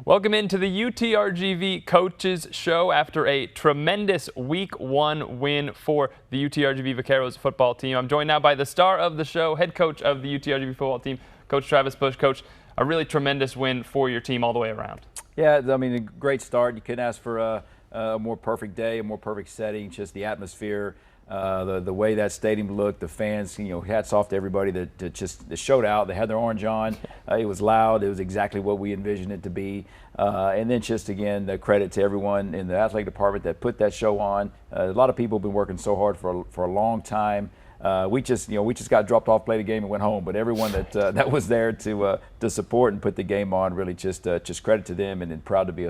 Welcome into the UTRGV Coaches Show after a tremendous Week 1 win for the UTRGV Vaqueros football team. I'm joined now by the star of the show, head coach of the UTRGV football team, Coach Travis Bush. Coach, a really tremendous win for your team all the way around. Yeah, I mean, a great start. You couldn't ask for a more perfect day, a more perfect setting, just the atmosphere, the way that stadium looked, the fans, hats off to everybody that just showed out. They had their orange on. It was loud. It was exactly what we envisioned it to be. And then just, again, the credit to everyone in the athletic department that put that show on. A lot of people have been working so hard for a long time. We just got dropped off, played the game, and went home. But everyone that was there to support and put the game on, really just credit to them, and proud to be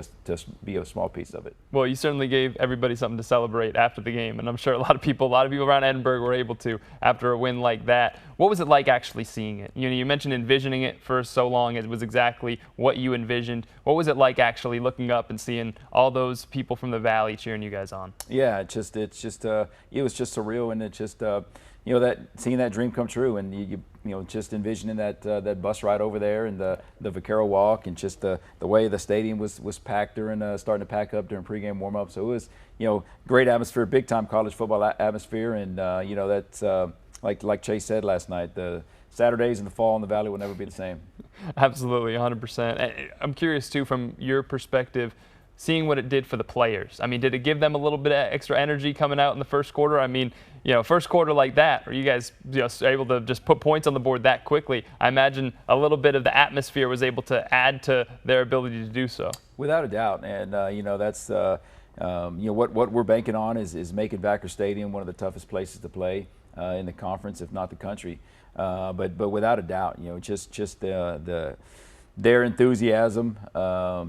a small piece of it. Well, you certainly gave everybody something to celebrate after the game, and I'm sure a lot of people around Edinburgh were able to after a win like that. What was it like actually seeing it? You mentioned envisioning it for so long. It was exactly what you envisioned. What was it like actually looking up and seeing all those people from the Valley cheering you guys on? Yeah, it was just surreal, and it just that seeing that dream come true, and you just envisioning that bus ride over there, and the Vaquero walk, and just the way the stadium was packed during starting to pack up during pregame warm up. So it was great atmosphere, big time college football atmosphere, and that's like Chase said last night, the Saturdays in the fall in the Valley will never be the same. Absolutely, 100%. I'm curious too, from your perspective, seeing what it did for the players. I mean, did it give them a little bit of extra energy coming out in the first quarter? I mean, first quarter like that, are you guys able to just put points on the board that quickly? I imagine a little bit of the atmosphere was able to add to their ability to do so. Without a doubt, and that's what we're banking on is making Vaquero Stadium one of the toughest places to play in the conference, if not the country. But without a doubt, just their enthusiasm,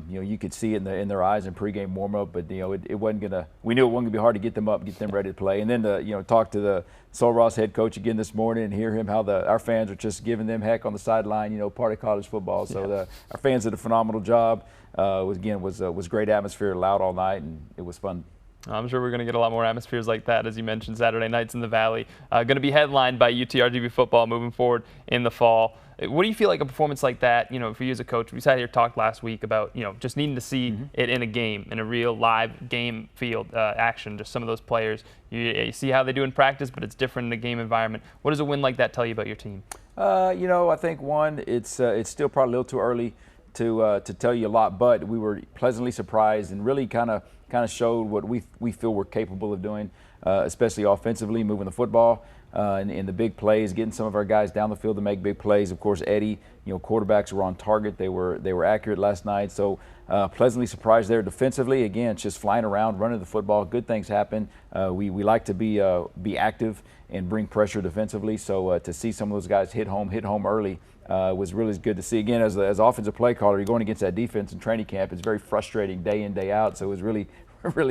you could see it in their eyes in pregame warm-up, but it wasn't gonna. We knew it wasn't gonna be hard to get them up, get them ready to play, and then talk to the Sol Ross head coach again this morning and hear him how our fans are just giving them heck on the sideline, part of college football. So our fans did a phenomenal job. Was great atmosphere, loud all night, and it was fun. I'm sure we're going to get a lot more atmospheres like that, as you mentioned, Saturday nights in the Valley. Going to be headlined by UTRGV football moving forward in the fall. What do you feel like a performance like that, for you as a coach? We sat here talked last week about, just needing to see it in a game, in a real live game field action, just some of those players. You see how they do in practice, but it's different in a game environment. What does a win like that tell you about your team? I think, one, it's still probably a little too early to tell you a lot, but we were pleasantly surprised and really kind of showed what we feel we're capable of doing, especially offensively, moving the football in the big plays, getting some of our guys down the field to make big plays. Of course, Eddie, quarterbacks were on target. They were accurate last night. So pleasantly surprised there. Defensively, again, just flying around, running the football. Good things happen. We like to be active and bring pressure defensively. So to see some of those guys hit home early was really good to see. Again, as offensive play caller, you're going against that defense in training camp. It's very frustrating day in, day out. So it was really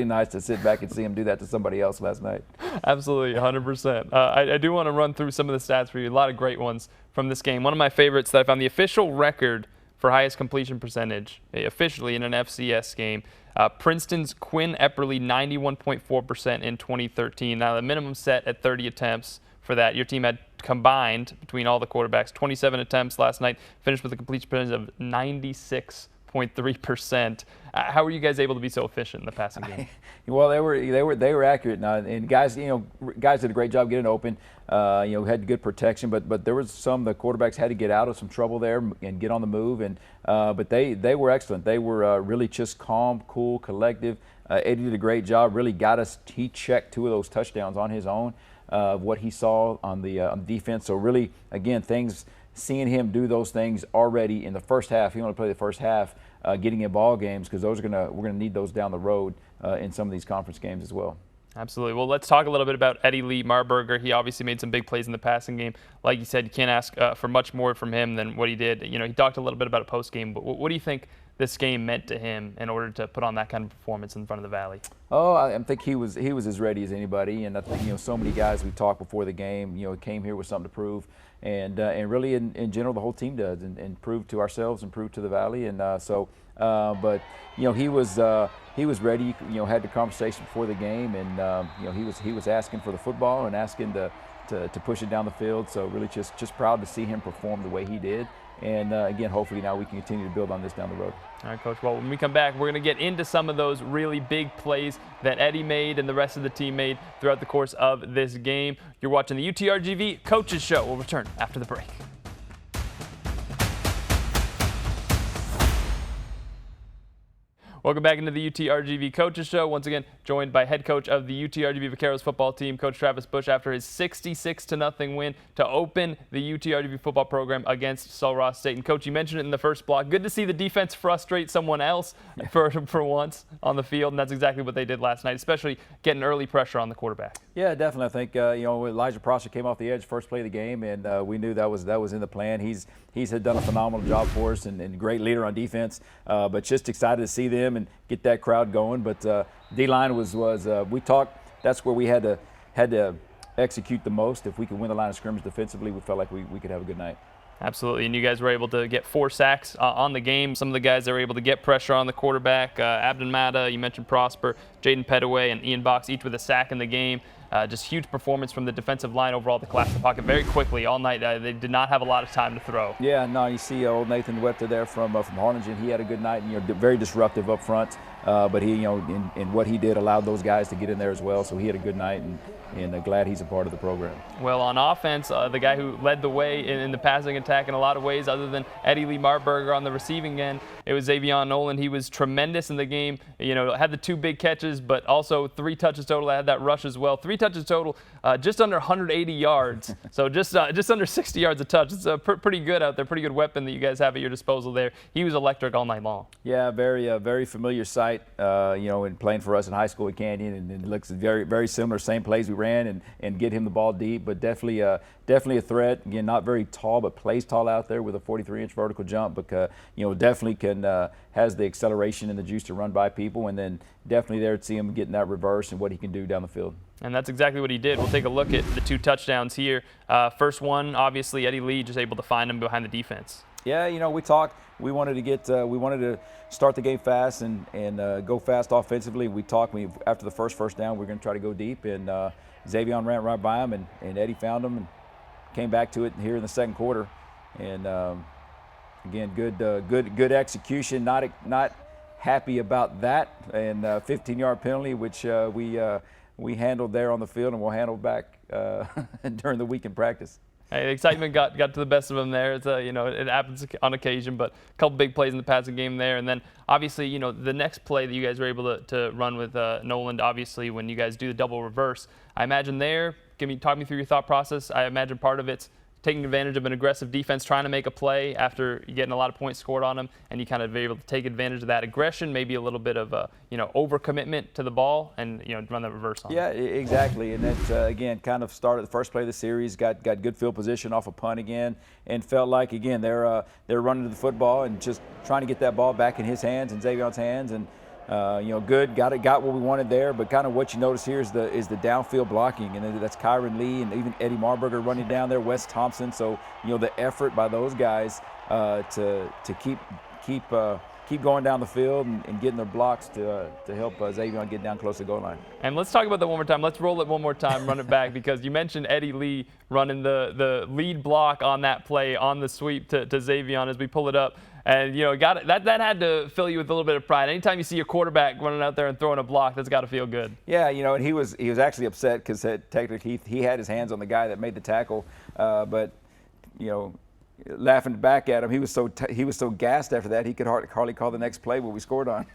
nice to sit back and see him do that to somebody else last night. Absolutely, 100%. I do want to run through some of the stats for you. A lot of great ones from this game. One of my favorites that I found, the official record for highest completion percentage officially in an FCS game. Princeton's Quinn Epperly, 91.4% in 2013. Now the minimum set at 30 attempts for that. Your team had combined between all the quarterbacks 27 attempts last night, finished with a completion percentage of 96.3%. How were you guys able to be so efficient in the passing game? Well, they were accurate now, and guys did a great job getting open. Had good protection, but there was the quarterbacks had to get out of some trouble there and get on the move, and but they were excellent. They were really just calm, cool, collective. Eddie did a great job. Really got us. He checked 2 of those touchdowns on his own. What he saw on the defense. So really, again, seeing him do those things already in the first half. He only played the first half, getting in ball games, because we're gonna need those down the road in some of these conference games as well. Absolutely. Well, let's talk a little bit about Eddie Lee Marburger. He obviously made some big plays in the passing game. Like you said, you can't ask for much more from him than what he did. He talked a little bit about a post game, but what do you think this game meant to him in order to put on that kind of performance in front of the Valley? Oh, I think he was as ready as anybody, and I think so many guys we talked before the game, came here with something to prove, and really in general the whole team does, and prove to ourselves and prove to the Valley, and but he was ready. Had the conversation before the game, and he was asking for the football and asking to push it down the field. So really just proud to see him perform the way he did. And again, hopefully now we can continue to build on this down the road. All right, Coach. Well, when we come back, we're going to get into some of those really big plays that Eddie made and the rest of the team made throughout the course of this game. You're watching the UTRGV Coaches Show. We'll return after the break. Welcome back into the UTRGV Coaches Show. Once again, joined by head coach of the UTRGV Vaqueros football team, Coach Travis Bush, after his 66-0 win to open the UTRGV football program against Sul Ross State. And Coach, you mentioned it in the first block. Good to see the defense frustrate someone else for once on the field, and that's exactly what they did last night, especially getting early pressure on the quarterback. Yeah, definitely. I think Elijah Prosser came off the edge first play of the game, and we knew that was in the plan. He's had done a phenomenal job for us and great leader on defense. But just excited to see them and get that crowd going. But D-line was we talked. That's where we had to execute the most. If we could win the line of scrimmage defensively, we felt like we could have a good night. Absolutely, and you guys were able to get 4 sacks on the game. Some of the guys that were able to get pressure on the quarterback, Abden Mata, you mentioned Prosper, Jaden Petaway, and Ian Box, each with a sack in the game. Just huge performance from the defensive line overall to collapse the pocket very quickly all night. They did not have a lot of time to throw. Yeah, no, you see old Nathan Webster there from Harlingen. He had a good night, and very disruptive up front. But he, in what he did, allowed those guys to get in there as well. So he had a good night, and glad he's a part of the program. Well, on offense, the guy who led the way in the passing attack in a lot of ways, other than Eddie Lee Martberger on the receiving end, it was Xavion Nolan. He was tremendous in the game. Had the 2 big catches, but also 3 touches total. I had that rush as well. 3 touches total, just under 180 yards. So just under 60 yards a touch. It's pretty good out there. Pretty good weapon that you guys have at your disposal there. He was electric all night long. Yeah, very familiar sight. In playing for us in high school at Canyon, and it looks very, very similar. Same plays we ran, and get him the ball deep, but definitely a threat. Again, not very tall, but plays tall out there with a 43-inch vertical jump. Because definitely has the acceleration and the juice to run by people, and then definitely there to see him getting that reverse and what he can do down the field. And that's exactly what he did. We'll take a look at the 2 touchdowns here. First one, obviously Eddie Lee just able to find him behind the defense. Yeah, we talked. We wanted to start the game fast and go fast offensively. We talked. After the first down, we're going to try to go deep, and Xavion ran right by him, and Eddie found him and came back to it here in the second quarter. And again, good execution. Not happy about that, and 15-yard penalty, which we handled there on the field, and we'll handle back during the week in practice. Hey, the excitement got to the best of them there. It's it happens on occasion, but a couple big plays in the passing game there. And then obviously, the next play that you guys were able to run with Noland, obviously, when you guys do the double reverse, I imagine there, talk me through your thought process. I imagine part of it's taking advantage of an aggressive defense, trying to make a play after getting a lot of points scored on them, and you kind of able to take advantage of that aggression, maybe a little bit of overcommitment to the ball, and run the reverse on. Yeah, exactly. And that again kind of started the first play of the series, got good field position off a punt again, and felt like again they're running to the football and just trying to get that ball back in his hands and Xavion's hands, and good, got what we wanted there. But kind of what you notice here is the downfield blocking, and that's Kyron Lee and even Eddie Martberger running down there, Wes Thompson. So the effort by those guys to keep going down the field and getting their blocks to help Xavion get down close to the goal line. And let's talk about that one more time. Let's roll it one more time, run it back, because you mentioned Eddie Lee running the lead block on that play on the sweep to Xavion as we pull it up. And that had to fill you with a little bit of pride. Anytime you see your quarterback running out there and throwing a block, that's got to feel good. Yeah, and he was actually upset because technically he had his hands on the guy that made the tackle, but laughing back at him, he was so gassed after that he could hardly call the next play what we scored on.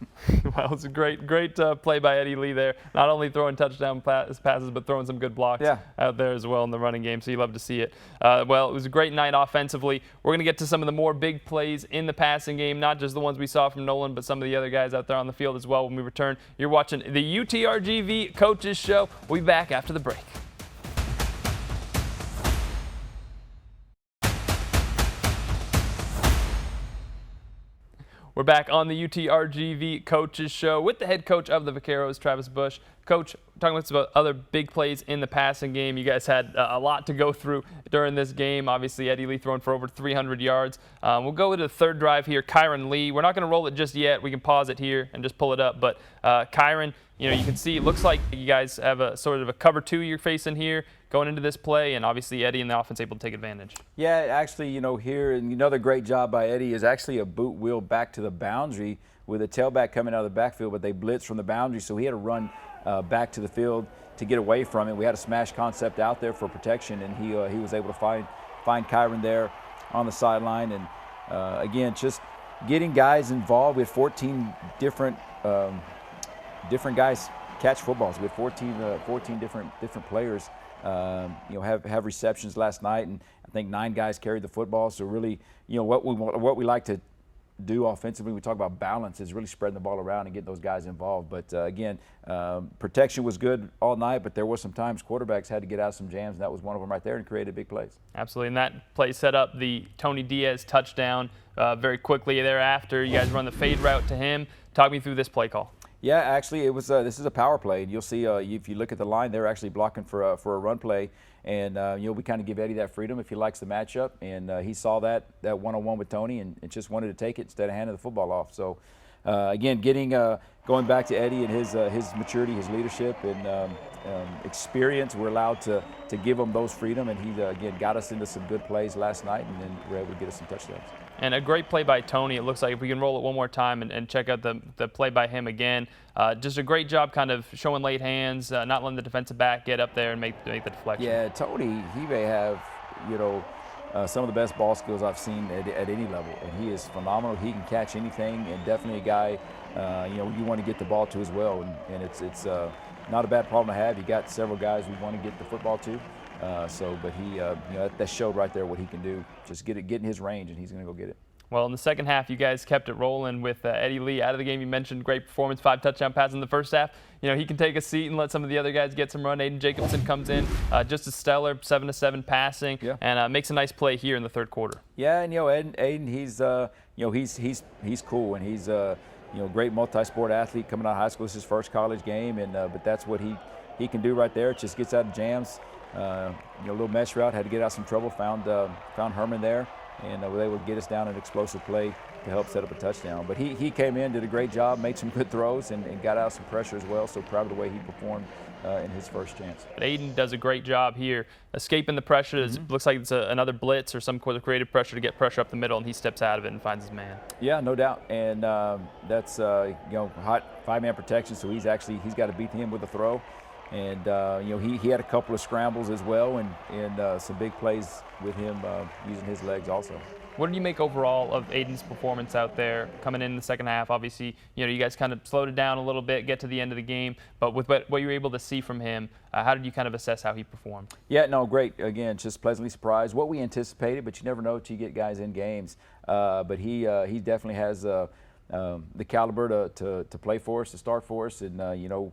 Well, it's a great play by Eddie Lee there. Not only throwing touchdown passes, but throwing some good blocks out there as well in the running game. So you love to see it. Well, it was a great night offensively. We're going to get to some of the more big plays in the passing game, not just the ones we saw from Nolan, but some of the other guys out there on the field as well when we return. You're watching the UTRGV Coaches Show. We'll be back after the break. We're back on the UTRGV Coaches Show with the head coach of the Vaqueros, Travis Bush. Coach, talking about other big plays in the passing game. You guys had a lot to go through during this game. Obviously, Eddie Lee throwing for over 300 yards. We'll go to the third drive here. Kyron Lee. We're not going to roll it just yet. We can pause it here and just pull it up. But Kyron, you can see it looks like you guys have a sort of a cover 2 you're facing here. going into this play, and obviously Eddie and the offense able to take advantage. Yeah, actually, here, and another great job by Eddie is actually a boot wheel back to the boundary with a tailback coming out of the backfield, but they blitzed from the boundary, so he had to run back to the field to get away from it. We had a smash concept out there for protection, and he was able to find Kyron there on the sideline. And again, just getting guys involved. We had 14 different guys catch footballs. We had 14 different players have receptions last night, and I think 9 guys carried the football. So really, what we like to do offensively, we talk about balance, is really spreading the ball around and getting those guys involved. But again, protection was good all night, but there were some times quarterbacks had to get out of some jams, and that was one of them right there, and created big plays. Absolutely, and that play set up the Tony Diaz touchdown very quickly thereafter. You guys run the fade route to him. Talk me through this play call. Yeah, actually, it was. This is a power play. You'll see if you look at the line, they're actually blocking for a run play, and we kind of give Eddie that freedom if he likes the matchup, and he saw that one-on-one with Tony, and just wanted to take it instead of handing the football off. So, again, going back to Eddie and his maturity, his leadership, and experience, we're allowed to give him those freedom, and he again got us into some good plays last night, and then we're able to get us some touchdowns. And a great play by Tony. It looks like if we can roll it one more time and check out the play by him again. Just a great job kind of showing late hands, not letting the defensive back get up there and make the deflection. Yeah, Tony, he may have, some of the best ball skills I've seen at any level, and he is phenomenal. He can catch anything, and definitely a guy, you want to get the ball to as well, and it's not a bad problem to have. You got several guys we want to get the football to. But he, that showed right there what he can do. Just get in his range, and he's going to go get it. Well, in the second half, you guys kept it rolling with Eddie Lee out of the game. You mentioned great performance, 5 touchdown passes in the first half. He can take a seat and let some of the other guys get some run. Aiden Jacobson comes in, just as stellar, 7-7 passing, and makes a nice play here in the third quarter. Yeah, and Aiden, he's cool, and he's great multi-sport athlete coming out of high school. It's his first college game, and but that's what he can do right there. It just gets out of jams. A little mesh route, had to get out some trouble, found Herman there, and was able to get us down an explosive play to help set up a touchdown. But he came in, did a great job, made some good throws, and got out some pressure as well. So proud of the way he performed in his first chance. But Aiden does a great job here, escaping the pressure. It looks like it's another blitz or some sort of creative pressure to get pressure up the middle, and he steps out of it and finds his man. Yeah, no doubt. And that's hot 5-man protection, so he's got to beat him with a throw. And he had a couple of scrambles as well, and some big plays with him using his legs also. What did you make overall of Aiden's performance out there coming in the second half? Obviously, you guys kind of slowed it down a little bit, get to the end of the game, but with what you were able to see from him, how did you kind of assess how he performed? Yeah, no, great. Again, just pleasantly surprised. What we anticipated, but you never know till you get guys in games. But he definitely has the caliber to play for us, to start for us, and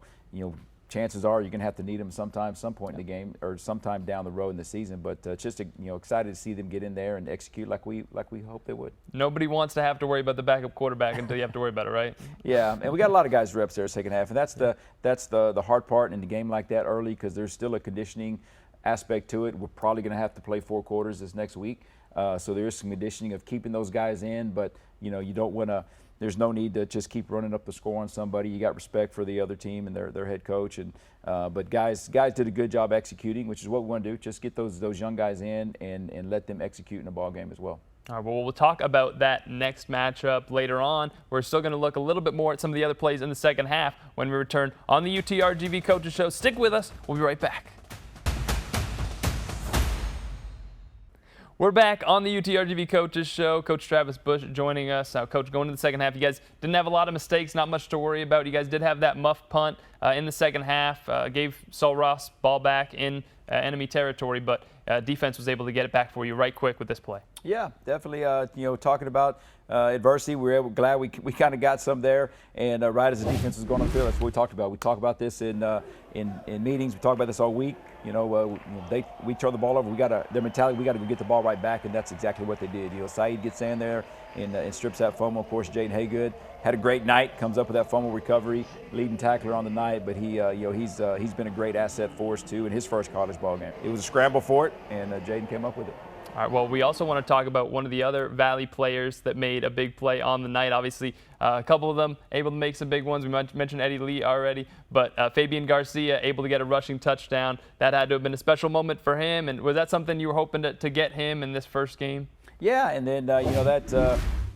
chances are you're going to have to need them some point in the game, or sometime down the road in the season. But just excited to see them get in there and execute like we hope they would. Nobody wants to have to worry about the backup quarterback until you have to worry about it, right? Yeah, and we got a lot of guys reps there second half, and that's the hard part in the game like that early, because there's still a conditioning aspect to it. We're probably going to have to play 4 quarters this next week, so there is some conditioning of keeping those guys in, but you don't want to. There's no need to just keep running up the score on somebody. You got respect for the other team and their head coach, and but guys did a good job executing, which is what we want to do. Just get those young guys in and let them execute in a ball game as well. All right, well, we'll talk about that next matchup later on. We're still going to look a little bit more at some of the other plays in the second half when we return on the UTRGV Coaches Show. Stick with us. We'll be right back. We're back on the UTRGV Coaches Show. Coach Travis Bush joining us. Coach, going into the second half, you guys didn't have a lot of mistakes, not much to worry about. You guys did have that muff punt in the second half, gave Saul Ross ball back in enemy territory, but defense was able to get it back for you right quick with this play. Yeah, definitely. Talking about adversity, glad we kind of got some there, and right as the defense was going on the field, that's what we talked about. We talk about this in meetings. We talk about this all week. We turn the ball over. Their mentality. We got to get the ball right back, and that's exactly what they did. Saeed gets in there and strips that fumble. Of course, Jaden Haygood had a great night. Comes up with that fumble recovery, leading tackler on the night. But he's been a great asset for us too in his first college ball game. It was a scramble for it, and Jaden came up with it. All right, well, we also want to talk about one of the other Valley players that made a big play on the night. Obviously, a couple of them able to make some big ones. We mentioned Eddie Lee already, but Fabian Garcia able to get a rushing touchdown. That had to have been a special moment for him. And was that something you were hoping to get him in this first game? Yeah, and then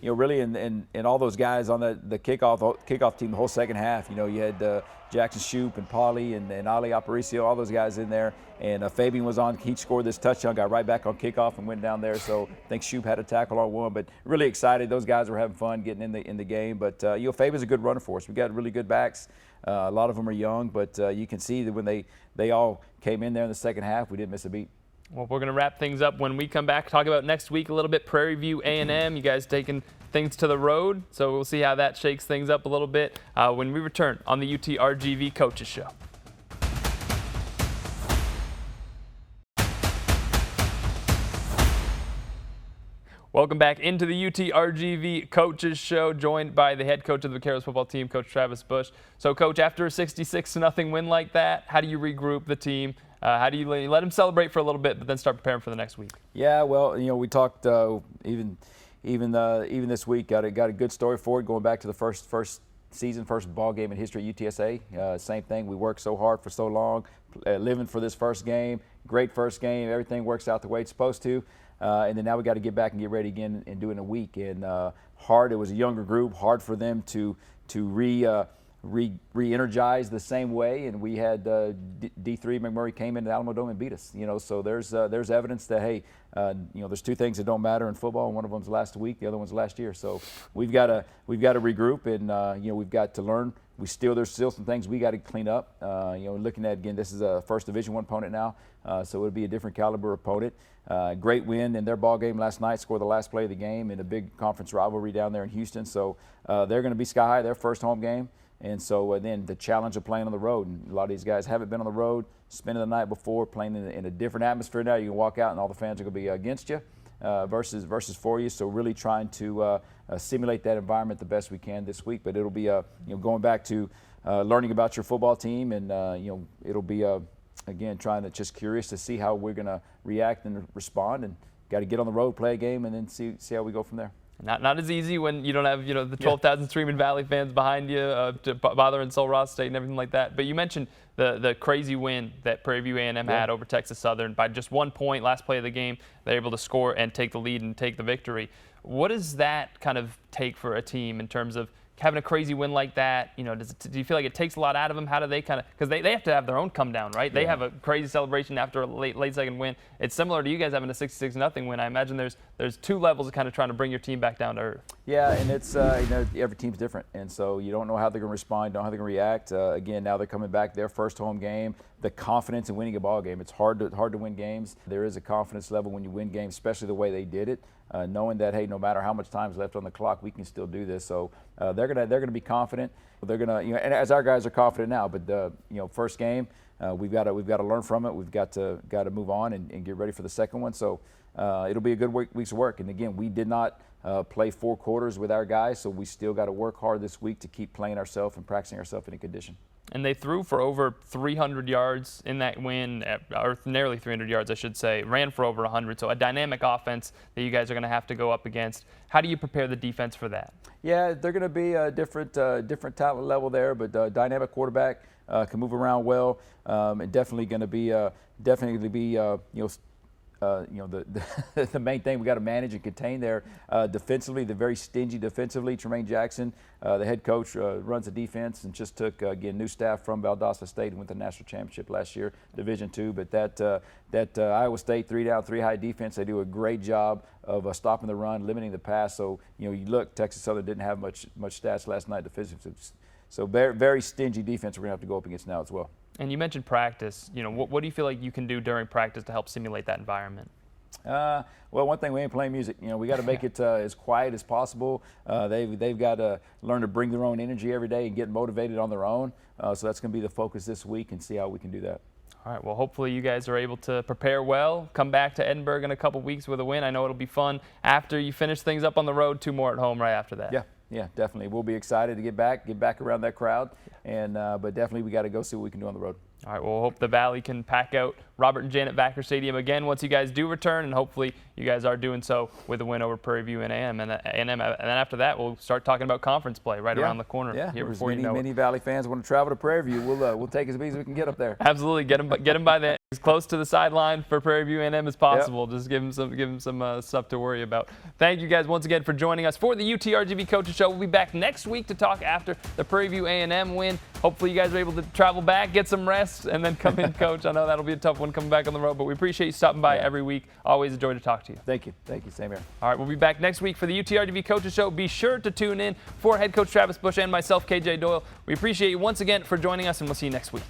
really in all those guys on the kickoff team the whole second half. You had Jackson Shoup and Pauly and Ali Aparicio, all those guys in there. And Fabian was on. He scored this touchdown, got right back on kickoff and went down there. So I think Shoup had a tackle on one, but really excited. Those guys were having fun getting in the game. But Fabian's a good runner for us. We got really good backs. A lot of them are young, but you can see that when they all came in there in the second half, we didn't miss a beat. Well, we're going to wrap things up when we come back, talk about next week a little bit. Prairie View A&M, you guys taking things to the road, so we'll see how that shakes things up a little bit when we return on the UTRGV Coaches Show. Welcome back into the UTRGV Coaches Show, joined by the head coach of the Vaqueros football team, Coach Travis Bush. So, Coach, after a 66-0 win like that, how do you regroup the team? How do you let them celebrate for a little bit, but then start preparing for the next week? Yeah, well, we talked even this week. Got a good story for it. Going back to the first ball game in history at UTSA. Same thing. We worked so hard for so long, living for this first game. Great first game. Everything works out the way it's supposed to. And then now we got to get back and get ready again and do it in a week. And hard. It was a younger group. Hard for them to re-energize the same way, and we had D3 McMurray came into the Alamo Dome and beat us. So there's evidence that hey, there's two things that don't matter in football. One of them's last week, the other one's last year. So we've got to regroup, and we've got to learn. There's still some things we got to clean up. Looking at again, this is a first Division I opponent now, so it'll be a different caliber opponent. Great win in their ball game last night. Scored the last play of the game in a big conference rivalry down there in Houston. So they're going to be sky high. Their first home game. And so then the challenge of playing on the road. And a lot of these guys haven't been on the road, spending the night before, playing in a different atmosphere now. You can walk out and all the fans are going to be against you versus for you. So really trying to simulate that environment the best we can this week. But it'll be going back to learning about your football team, and it'll be again trying to just curious to see how we're going to react and respond, and got to get on the road, play a game, and then see how we go from there. Not as easy when you don't have the 12,000 streaming Valley fans behind you to bother in Sul Ross State and everything like that. But you mentioned the crazy win that Prairie View A&M had over Texas Southern by just 1 point. Last play of the game, they're able to score and take the lead and take the victory. What does that kind of take for a team in terms of having a crazy win like that? Do you feel like it takes a lot out of them? How do they kind of, because they have to have their own come down, right? They have a crazy celebration after a late second win. It's similar to you guys having a 66-0 win. I imagine there's two levels of kind of trying to bring your team back down to earth. Yeah, and it's every team's different, and so you don't know how they're going to respond, don't know how they're going to react. Again, now they're coming back, their first home game, the confidence in winning a ball game. It's hard to win games. There is a confidence level when you win games, especially the way they did it, knowing that hey, no matter how much time is left on the clock, we can still do this. So they're gonna be confident. They're gonna and as our guys are confident now. But first game, we've got to learn from it. We've got to move on and get ready for the second one. So it'll be a good week's work. And again, we did not play 4 quarters with our guys, so we still got to work hard this week to keep playing ourselves and practicing ourselves in a condition. And they threw for over 300 yards in that win, or nearly 300 yards, I should say. Ran for over 100, so a dynamic offense that you guys are going to have to go up against. How do you prepare the defense for that? Yeah, they're going to be a different talent level there, but dynamic quarterback can move around well, and definitely going to be the main thing we got to manage and contain there defensively. They're very stingy defensively. Tremaine Jackson, the head coach, runs the defense and just took again new staff from Valdosta State and went to the national championship last year, Division II. But that Iowa State 3 down 3 high defense, they do a great job of stopping the run, limiting the pass. So you look, Texas Southern didn't have much stats last night defensively. So very, very stingy defense we're going to have to go up against now as well. And you mentioned practice. What do you feel like you can do during practice to help simulate that environment? Well, one thing, we ain't playing music. We got to make it as quiet as possible. They've got to learn to bring their own energy every day and get motivated on their own. So that's going to be the focus this week, and see how we can do that. All right, well, hopefully you guys are able to prepare well, come back to Edinburgh in a couple weeks with a win. I know it'll be fun after you finish things up on the road, 2 more at home right after that. Yeah, definitely. We'll be excited to get back around that crowd, and but definitely we got to go see what we can do on the road. All right, well, hope the Valley can pack out Robert and Janet Vacker Stadium again once you guys do return, and hopefully you guys are doing so with a win over Prairie View and A&M. And then after that, we'll start talking about conference play right around the corner. Yeah, here if before many Valley fans want to travel to Prairie View, we'll take as many as we can get up there. Absolutely, get them by the as close to the sideline for Prairie View A&M as possible. Just give them some stuff to worry about. Thank you guys once again for joining us for the UTRGV Coaches Show. We'll be back next week to talk after the Prairie View A&M win. Hopefully you guys are able to travel back, get some rest, and then come in, Coach. I know that'll be a tough one coming back on the road, but we appreciate you stopping by every week. Always a joy to talk to you. Thank you. Thank you. Same here. All right, we'll be back next week for the UTRGV Coaches Show. Be sure to tune in for head coach Travis Bush and myself, KJ Doyle. We appreciate you once again for joining us, and we'll see you next week.